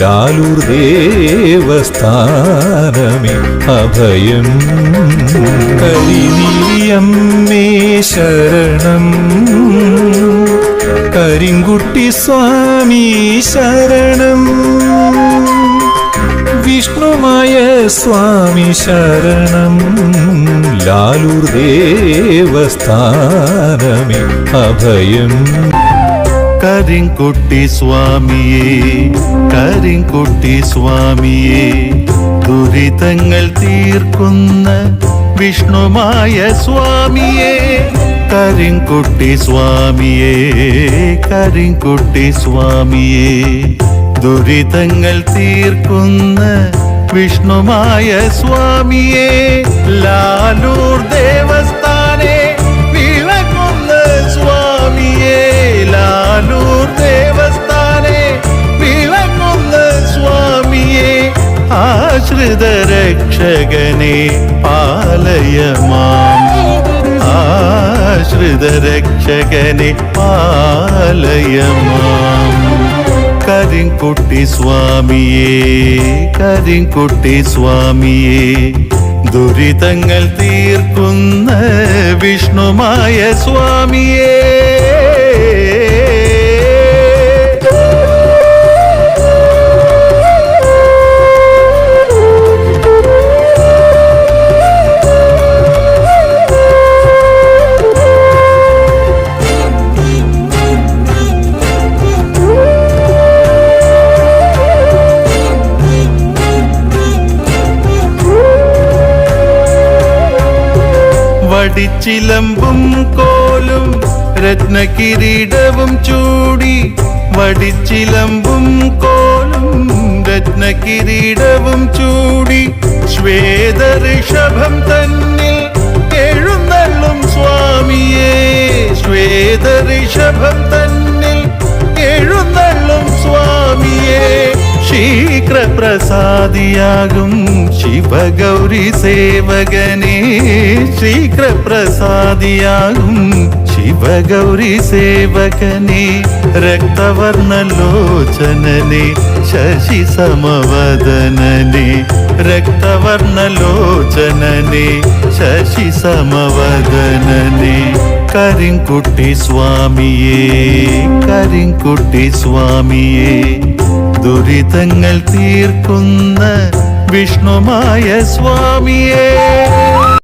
ലാലൂർ ദേവസ്ഥാനമേ അഭയം. കരിനീലിയമ്മേ ശരണം, കരിങ്കുട്ടി സ്വാമി ശരണം, വിഷ്ണുമായ സ്വാമി ശരണം. ലാലൂർ ദേവസ്ഥാനമേ അഭയം. കരിങ്കുട്ടി സ്വാമിയേ, കരിങ്കുട്ടി സ്വാമിയേ, ദുരിതങ്ങൾ തീർക്കുന്ന വിഷ്ണുമായ സ്വാമിയേ. കരിങ്കുട്ടി സ്വാമിയേ, കരിങ്കുട്ടി സ്വാമിയേ, ദുരിതങ്ങൾ തീർക്കുന്ന വിഷ്ണുമായ സ്വാമിയേ. ലാലൂർ ദേവസ്ഥാനെ വിളങ്ങുന്ന സ്വാമിയേ, ലാലൂർ ദേവസ്ഥാനെ വിളങ്ങുന്ന സ്വാമിയേ. ആശ്രിത രക്ഷകനെ പാലയമാം, ആശ്രിത രക്ഷകനെ പാലയമാം. കരിങ്കുട്ടി സ്വാമിയേ, കരിങ്കുട്ടി സ്വാമിയേ, ദുരിതങ്ങൾ തീർക്കുന്ന വിഷ്ണുമായ സ്വാമിയേ. വടിച്ചിലമ്പും കോലും രത്നകിരീടവും ചൂടി, വടിച്ചിലമ്പും കോലും രത്നകിരീടവും ചൂടി, ശ്വേതഋഷഭം തന്നിൽ എഴുന്നള്ളും സ്വാമിയേ, ശ്വേതഋഷഭം തന്നിൽ എഴുന്നള്ളും സ്വാമിയേ. ശീഘ്രപ്രസാദിയാകും ശിവഗൗരി സേവകനേ, ശീഘ്രപ്രസാദിയാകും ശിവഗൗരി സേവകനേ. രക്തവർണ്ണലോചനനെ ശശി സമവദനനെ, രക്തവർണ്ണലോചനനെ ശശി സമവദനനെ. കരിങ്കുട്ടി സ്വാമിയേ, കരിങ്കുട്ടി സ്വാമിയേ, ദുരിതങ്ങൾ തീർക്കുന്ന വിഷ്ണുമായ സ്വാമിയേ.